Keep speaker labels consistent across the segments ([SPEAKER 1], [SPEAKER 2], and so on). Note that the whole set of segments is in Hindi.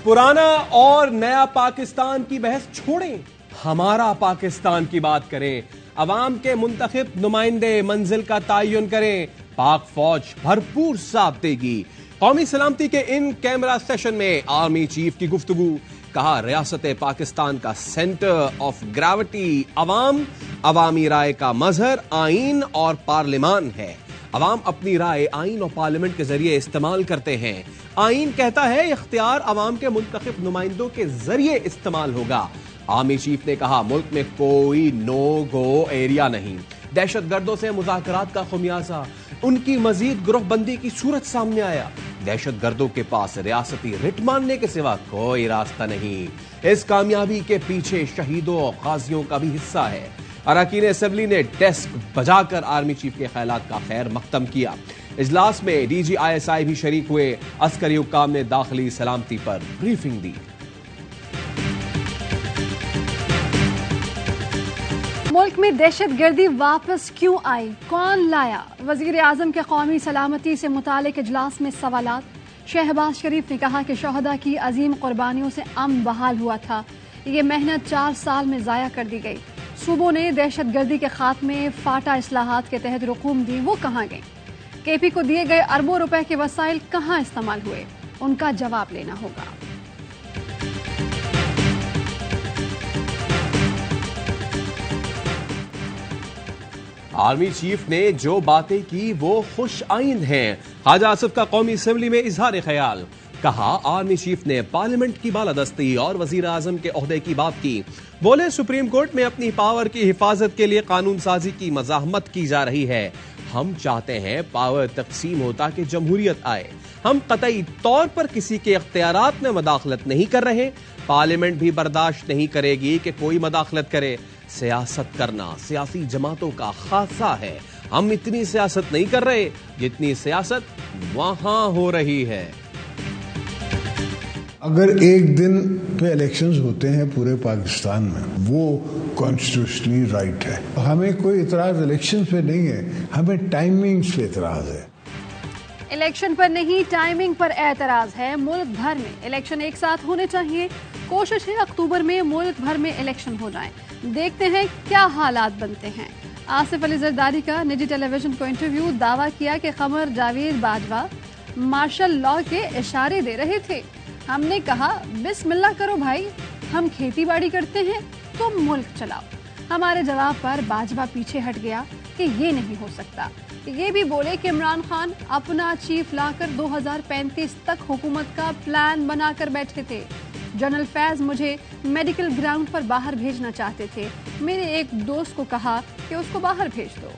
[SPEAKER 1] पुराना और नया पाकिस्तान की बहस छोड़ें, हमारा पाकिस्तान की बात करें। अवाम के मुंतखब नुमाइंदे मंजिल का तयन करें, पाक फौज भरपूर साथ देगी। कौमी सलामती के इन कैमरा सेशन में आर्मी चीफ की गुफ्तगू, कहा रियासत पाकिस्तान का सेंटर ऑफ ग्रेविटी अवाम, अवामी राय का मजहर आईन और पार्लिमान है। अवाम अपनी राय आईन और पार्लियामेंट के जरिए इस्तेमाल करते हैं। आईन कहता है इख्तियार अवाम के मुंतखब नुमाइंदों के जरिए इस्तेमाल होगा। आर्मी चीफ ने कहा मुल्क में कोई नो गो एरिया नहीं। दहशतगर्दों से मुज़ाकरात का खुमियाजा, उनकी मजीद ग्रोहबंदी की सूरत सामने आया। दहशतगर्दों के पास रियासती रिट मानने के सिवा कोई रास्ता नहीं। इस कामयाबी के पीछे शहीदों और गाजियों का भी हिस्सा है। अरकान असेंबली ने डेस्क बजाकर आर्मी चीफ के ख्यालात का खैर मख्तम किया। इजलास में DGISI भी शरीक हुए। अस्करी हुक्काम ने दाखिली सलामती पर ब्रीफिंग दी।
[SPEAKER 2] मुल्क में दहशतगर्दी वापस क्यों आई, कौन लाया? वजीर आजम के कौमी सलामती से मुतालिक इजलास में सवालात। शहबाज शरीफ ने कहा कि शोहदा की अजीम कुर्बानियों से अमन बहाल हुआ था। ये मेहनत 4 साल में जाया कर दी गई। सूबों ने दहशतगर्दी के खात्मे फाटा इस्लाहात के तहत रकूम दी, वो कहाँ गई? KP को दिए गए अरबों रुपए के वसाइल कहाँ इस्तेमाल हुए? उनका जवाब लेना होगा।
[SPEAKER 1] आर्मी चीफ ने जो बातें की वो खुश आइंद हैं। ख्वाजा आसिफ का कौमी असेंबली में इजहार ख्याल, कहा आर्मी चीफ ने पार्लियामेंट की बालादस्ती और वजीर आजम के ओहदे की बात की। बोले सुप्रीम कोर्ट में अपनी पावर की हिफाजत के लिए कानून साजी की मज़ाहमत की जा रही है। हम चाहते हैं पावर तकसीम हो ताकि जमहूरियत आए। हम कतई तौर पर किसी के इख्तियारात में मदाखलत नहीं कर रहे। पार्लियामेंट भी बर्दाश्त नहीं करेगी कि कोई मदाखलत करे। सियासत करना सियासी जमातों का खासा है। हम इतनी सियासत नहीं कर रहे जितनी सियासत वहां हो रही है।
[SPEAKER 3] अगर एक दिन पे इलेक्शंस होते हैं पूरे पाकिस्तान में, वो कॉन्स्टिट्यूशनली राइट है। हमें कोई इतराज इलेक्शन पे नहीं है, हमें टाइमिंग्स पे इतराज है।
[SPEAKER 2] इलेक्शन पर नहीं, टाइमिंग पर एतराज है। मुल्क भर में इलेक्शन एक साथ होने चाहिए। कोशिश है अक्टूबर में मुल्क भर में इलेक्शन हो जाए। देखते हैं क्या हालात बनते हैं। आसिफ अली जरदारी का निजी टेलीविजन को इंटरव्यू, दावा किया कि कमर जावेद बाजवा मार्शल लॉ के इशारे दे रहे थे। हमने कहा बिस्मिल्लाह करो भाई, हम खेती बाड़ी करते हैं, तुम मुल्क चलाओ। हमारे जवाब पर बाजवा पीछे हट गया कि ये नहीं हो सकता। ये भी बोले कि इमरान खान अपना चीफ लाकर 2035 तक हुकूमत का प्लान बनाकर बैठे थे। जनरल फैज मुझे मेडिकल ग्राउंड पर बाहर भेजना चाहते थे। मेरे एक दोस्त को कहा कि उसको बाहर भेज दो।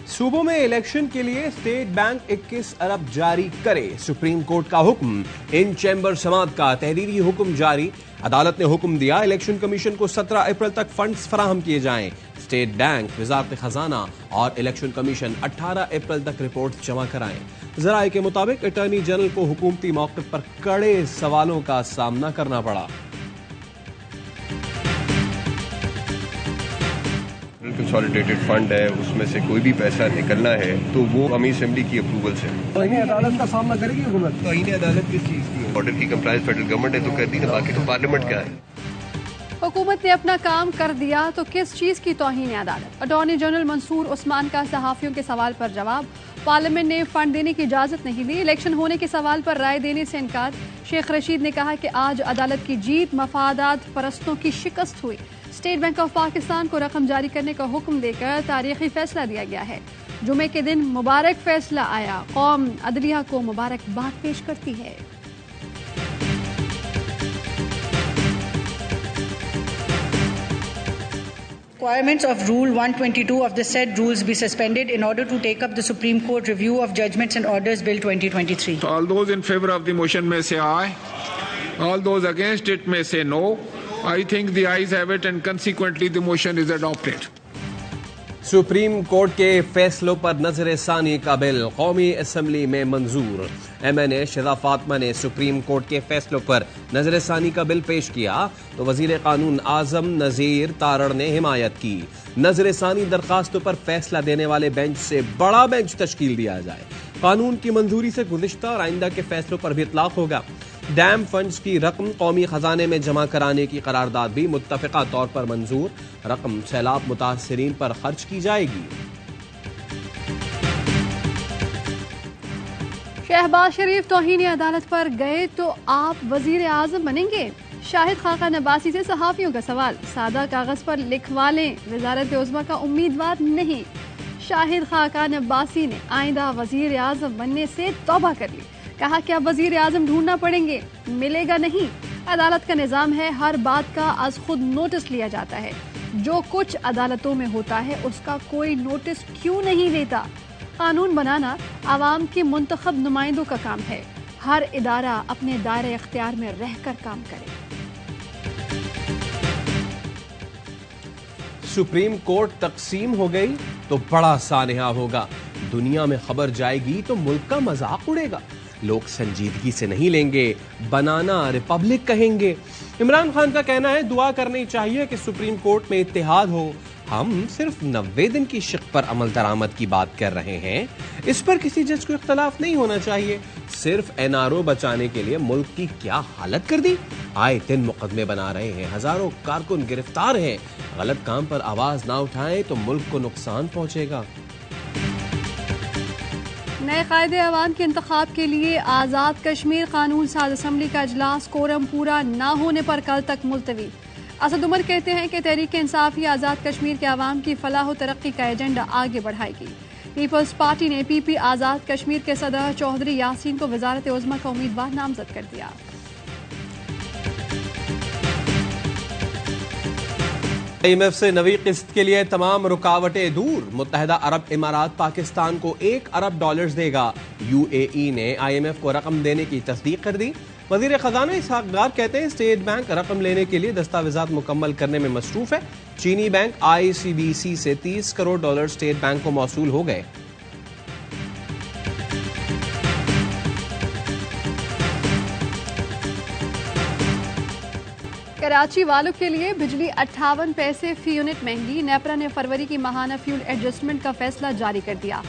[SPEAKER 1] सूबों में इलेक्शन के लिए स्टेट बैंक 21 अरब जारी करे, सुप्रीम कोर्ट का हुक्म। इन चैम्बर समात का तहरीरी हुक्म जारी। अदालत ने हुक्म दिया इलेक्शन कमीशन को 17 अप्रैल तक फंड्स फराहम किए जाएं। स्टेट बैंक, वजारत खजाना और इलेक्शन कमीशन 18 अप्रैल तक रिपोर्ट जमा कराएं। जराये के मुताबिक अटॉर्नी जनरल को हुकूमती मौक़िफ़ पर कड़े सवालों का सामना करना पड़ा।
[SPEAKER 4] कंसोलिडेटेड फंड है, उसमें से कोई भी पैसा निकलना है तो वो कौमी असेंबली की अप्रूवल से।
[SPEAKER 1] आईनी अदालत का सामना करेगी हुकूमत?
[SPEAKER 4] तो आईनी अदालत किस चीज की? ऑर्डर की कंप्लायंस फेडरल गवर्नमेंट है तो कर दी ना, बाकी तो पार्लियामेंट का है।
[SPEAKER 2] हुकूमत ने अपना काम कर दिया तो किस चीज की तौहीन अदालत? अटॉर्नी जनरल मंसूर उस्मान का सहाफियों के सवाल पर जवाब, पार्लियामेंट ने फंड देने की इजाजत नहीं दी। इलेक्शन होने के सवाल पर राय देने से इनकार। शेख रशीद ने कहा कि आज अदालत की जीत मफादात परस्तों की शिकस्त हुई। स्टेट बैंक ऑफ पाकिस्तान को रकम जारी करने का हुक्म देकर तारीखी फैसला दिया गया है। जुमे के दिन मुबारक फैसला आया। कौम अदलिया को मुबारकबाद पेश करती है।
[SPEAKER 5] Requirements of Rule 122 of the said rules be suspended in order to take up the Supreme Court review of Judgments and Orders Bill 2023.
[SPEAKER 6] All those in favor of the motion may say aye. All those against it may say no. I think the ayes have it and consequently the motion is adopted.
[SPEAKER 1] Supreme court के फैसलों पर नजर सानी का बिल कौमी असेंबली में मंजूर। MNA शिजा फातिमा ने सुप्रीम कोर्ट के फैसलों पर नजर सानी का बिल पेश किया तो वजीर कानून आजम नजीर तारड़ ने हिमायत की। नजर सानी दरखास्तों पर फैसला देने वाले बेंच से बड़ा बेंच तश्कील दिया जाए। कानून की मंजूरी से गुज़िश्ता और आइंदा के फैसलों पर भी इतलाक होगा। डैम फंड्स की रकम कौमी खजाने में जमा कराने की करारदाद भी मुत्तफ़िका तौर पर मंजूर। रकम सैलाब मुतासरीन पर खर्च की जाएगी।
[SPEAKER 2] शहबाज शरीफ तौहीन अदालत पर गए तो आप वजीर आजम बनेंगे? शाहिद खाकान अब्बासी से सहाफियों का सवाल। सादा कागज पर लिखवा लें, वजारत उज़्मा का उम्मीदवार नहीं। शाहिद खाकान अब्बासी ने आइंदा वजीर आजम बनने से तौबा कर ली। कहा कि अब वजीर आजम ढूंढना पड़ेंगे, मिलेगा नहीं। अदालत का निज़ाम है, हर बात का आज खुद नोटिस लिया जाता है। जो कुछ अदालतों में होता है उसका कोई नोटिस क्यों नहीं लेता? कानून बनाना आवाम के मुंतखब नुमाइंदों का काम है। हर इदारा अपने दायरे इख्तियार में रहकर काम करे।
[SPEAKER 1] सुप्रीम कोर्ट तकसीम हो गई तो बड़ा सानहा होगा। दुनिया में खबर जाएगी तो मुल्क का मजाक उड़ेगा। लोग संजीदगी से नहीं लेंगे, बनाना रिपब्लिक कहेंगे। इमरान खान का कहना है दुआ करनी चाहिए कि सुप्रीम कोर्ट में इत्तेहाद हो। हम सिर्फ 90 दिन की शिक पर अमल दरामद की बात कर रहे हैं। इस पर किसी जज को इख्तलाफ नहीं होना चाहिए। सिर्फ एनआरओ बचाने के लिए मुल्क की क्या हालत कर दी। आए दिन मुकदमे बना रहे हैं, हजारों कारकुन गिरफ्तार हैं। गलत काम पर आवाज ना उठाएं तो मुल्क को नुकसान पहुंचेगा।
[SPEAKER 2] नए कायदे अवाम के इंतखाब के लिए आज़ाद कश्मीर कानून साज असम्बली का इजलास कोरम पूरा ना होने पर कल तक मुलतवी। असद उमर कहते हैं कि तहरीक इंसाफ ही आज़ाद कश्मीर के अवाम की फलाह व तरक्की का एजेंडा आगे बढ़ाएगी। पीपल्स पार्टी ने पीपी आज़ाद कश्मीर के सदर चौधरी यासीन को वजारत उज़्मा का उम्मीदवार नामजद कर दिया।
[SPEAKER 1] IMF से नवी किस्त के लिए तमाम रुकावटें दूर। मुत्तहिदा अरब इमारात पाकिस्तान को $1 अरब देगा। UAE ने IMF को रकम देने की तस्दीक कर दी। वजीर खजाना इसहाक डार कहते हैं स्टेट बैंक रकम लेने के लिए दस्तावेजात मुकम्मल करने में मसरूफ है। चीनी बैंक ICBC से $30 करोड़ स्टेट बैंक को मौसूल हो गए।
[SPEAKER 2] कराची वालों के लिए बिजली 58 पैसे फी यूनिट महंगी। नेपरा ने फरवरी की माहाना फ्यूल एडजस्टमेंट का फैसला जारी कर दिया।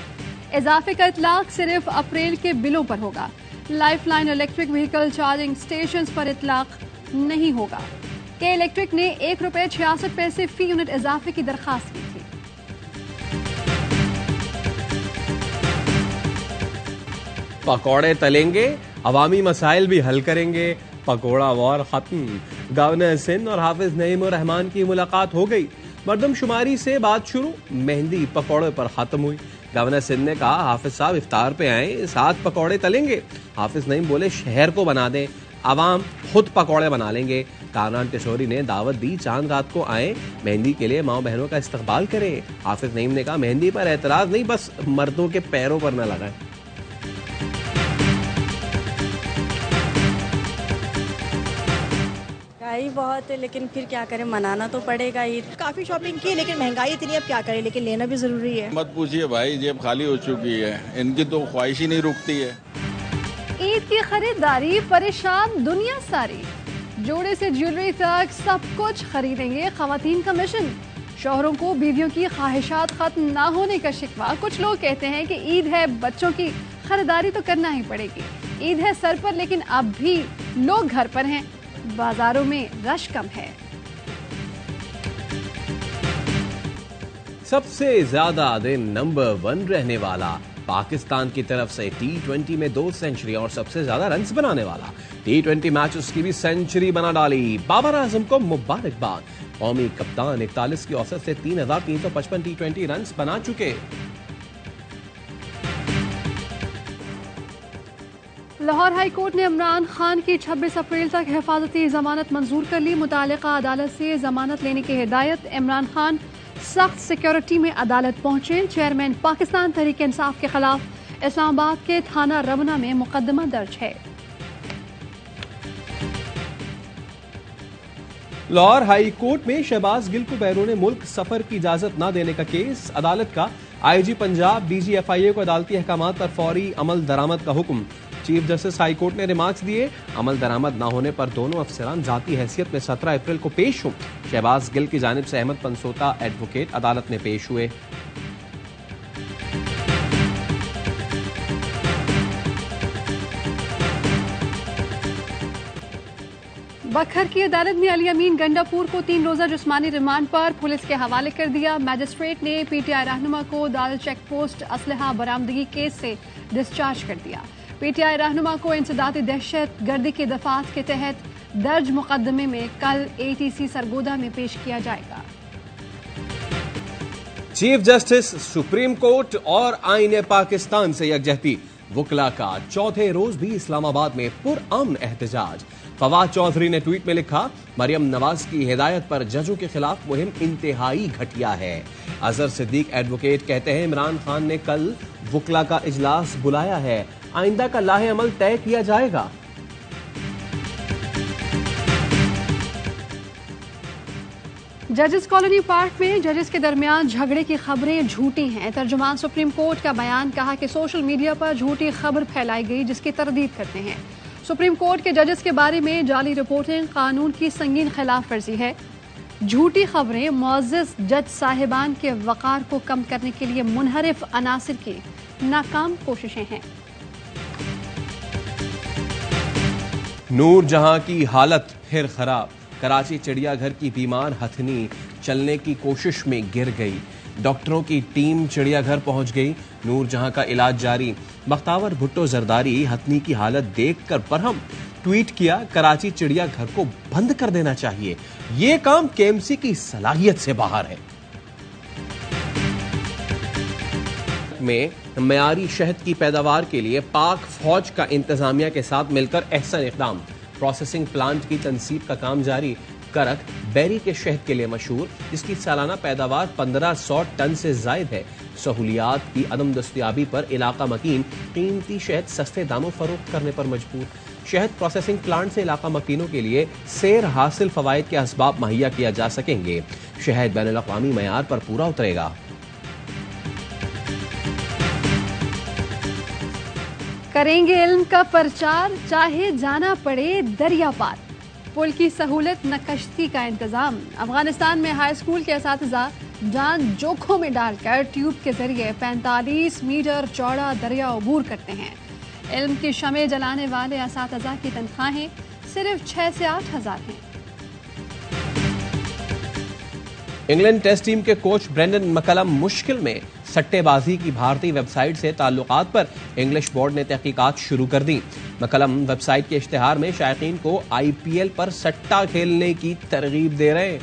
[SPEAKER 2] इजाफे का इतलाक सिर्फ अप्रैल के बिलों पर होगा। Lifeline electric vehicle charging stations पर इतलाक नहीं होगा। के इलेक्ट्रिक ने ₹1.66 फी यूनिट इजाफे की दरखास्त की थी।
[SPEAKER 1] पकौड़े तलेंगे, अवामी मसाइल भी हल करेंगे। पकोड़ा वॉर खत्म। गवर्नर सिंध और हाफिज नईम उर रहमान की मुलाकात हो गई। मरदमशुमारी से बात शुरू, मेहंदी पकौड़े पर खत्म हुई। गवर्नर सिंध ने कहा हाफिज साहब इफ्तार पे आए, 7 पकौड़े तलेंगे। हाफिज नईम बोले शहर को बना दें, आवाम खुद पकौड़े बना लेंगे। कामरान किशोरी ने दावत दी चांद रात को आए, मेहंदी के लिए माँ बहनों का इस्तकबाल करें। हाफिज नईम ने कहा मेहंदी पर एतराज नहीं, बस मर्दों के पैरों पर न लगाएं।
[SPEAKER 7] महंगाई बहुत है, लेकिन फिर क्या करें, मनाना तो पड़ेगा ही।
[SPEAKER 8] काफी शॉपिंग की, लेकिन महंगाई इतनी, अब क्या करें, लेकिन लेना भी जरूरी है।
[SPEAKER 9] मत पूछिए भाई, जेब खाली हो चुकी है, इनकी तो ख्वाहिश ही नहीं रुकती है।
[SPEAKER 2] ईद की खरीदारी परेशान दुनिया सारी। जोड़े से ज्वेलरी तक सब कुछ खरीदेंगे खवातीन का मिशन। शौहरों को बीवियों की ख्वाहिशात खत्म ना होने का शिकवा। कुछ लोग कहते हैं कि ईद है, बच्चों की खरीदारी तो करना ही पड़ेगी। ईद है सर पर, लेकिन अब भी लोग घर पर हैं, बाजारों में रश कम है।
[SPEAKER 1] सबसे ज्यादा दिन नंबर 1 रहने वाला पाकिस्तान की तरफ से T20 में 2 सेंचुरी और सबसे ज्यादा रन्स बनाने वाला T20 मैचेस की भी सेंचुरी बना डाली बाबर आजम को मुबारकबाद। कौमी कप्तान 41 की औसत से 3,355 T20 रन्स बना चुके।
[SPEAKER 2] लाहौर हाई कोर्ट ने इमरान खान की 26 अप्रैल तक हिफाजती जमानत मंजूर कर ली। मुतालिका अदालत से जमानत लेने की हिदायत। इमरान खान सख्त सिक्योरिटी में अदालत पहुंचे। चेयरमैन पाकिस्तान तहरीक इंसाफ के खिलाफ इस्लामाबाद के थाना रमना में मुकदमा दर्ज है।
[SPEAKER 1] लाहौर हाई कोर्ट में शहबाज गिल को बैरून मुल्क सफर की इजाजत न देने का केस। अदालत का IG पंजाब DG FIA को अदालती अहकामात पर फौरी अमल दरामद का हुक्म। चीफ जस्टिस हाई कोर्ट ने रिमार्क्स दिए, अमल दरामद न होने पर दोनों अफसरान जाती हैसियत में 17 अप्रैल को पेश हों। शहबाज गिल की जानिब से अहमद पंसोता एडवोकेट अदालत में पेश हुए।
[SPEAKER 2] बखर की अदालत ने अली अमीन गंडापुर को 3 रोजा जिस्मानी रिमांड पर पुलिस के हवाले कर दिया। मैजिस्ट्रेट ने पीटीआई रहनुमा को दाल चेक पोस्ट असलहा बरामदगी केस से डिस्चार्ज कर दिया। पीटीआई रहनुमा को इंसदादी दहशत गर्दी की दफात के तहत दर्ज मुकदमे में कल एटीसी सरगोदा में पेश किया जाएगा।
[SPEAKER 1] चीफ जस्टिस सुप्रीम कोर्ट और आईने पाकिस्तान से यकजहती। वुकला का चौथे रोज भी इस्लामाबाद में पुरअमन एहतजाज। फवाद चौधरी ने ट्वीट में लिखा, मरियम नवाज की हिदायत पर जजों के खिलाफ मुहिम इंतहाई घटिया है। अजहर सिद्दीक एडवोकेट कहते हैं, इमरान खान ने कल वुकला का इजलास बुलाया है, आइंदा का लाहे अमल तय किया जाएगा।
[SPEAKER 2] जजेस कॉलोनी पार्क में जजेस के दरमियान झगड़े की खबरें झूठी हैं। तर्जुमान सुप्रीम कोर्ट का बयान, कहा कि सोशल मीडिया पर झूठी खबर फैलाई गई जिसकी तरदीद करते हैं। सुप्रीम कोर्ट के जजेस के बारे में जाली रिपोर्टिंग कानून की संगीन खिलाफ वर्जी है। झूठी खबरें मुअज़्ज़ज़ जज साहिबान के वक़ार को कम करने के लिए मुनहरिफ अनासिर की नाकाम कोशिशें हैं।
[SPEAKER 1] नूर जहां की हालत फिर खराब। कराची चिड़ियाघर की बीमार हथनी चलने की कोशिश में गिर गई। डॉक्टरों की टीम चिड़ियाघर पहुंच गई। नूर जहां का इलाज जारी। बख्तावर भुट्टो जरदारी हथनी की हालत देखकर बरहम। ट्वीट किया, कराची चिड़ियाघर को बंद कर देना चाहिए, ये काम केएमसी की सलाहियत से बाहर है। में मयारी शहद की पैदावार के लिए पाक फौज का इंतजामिया के साथ मिलकर अहसन इकदाम। प्रोसेसिंग प्लांट की तनसीब का काम जारी। करक बेरी के शहद के लिए मशहूर, जिसकी सालाना पैदावार 1500 टन से जायद है। सहूलियात की अदम दस्तयाबी पर इलाका मकीन कीमती शहद सस्ते दामों फरोख्त करने पर मजबूर। शहद प्रोसेसिंग प्लांट से इलाका मकीनों के लिए सैर हासिल फवायद के असबाब मुहैया किया जा सकेंगे। शहद बैनुल अक़वामी मयार पर पूरा उतरेगा।
[SPEAKER 2] करेंगे इल्म का प्रचार, चाहे जाना पड़े दरिया पार। पुल की सहूलत न कश्ती का इंतजाम। अफगानिस्तान में हाई स्कूल के असातिज़ा जान जोखों में डालकर ट्यूब के जरिए 45 मीटर चौड़ा दरिया अबूर करते हैं। इल्म की शमे जलाने वाले असातिज़ा की तनख्वाहें सिर्फ 6 से 8 हज़ार हैं।
[SPEAKER 1] इंग्लैंड टेस्ट टीम के कोच ब्रेंडन मकलम मुश्किल में। सट्टेबाजी की भारतीय वेबसाइट से ताल्लुकात पर इंग्लिश बोर्ड ने तहकीकात शुरू कर दी। मकलम वेबसाइट के इश्तिहार में शायकीन को IPL पर सट्टा खेलने की तरगीब दे रहे हैं।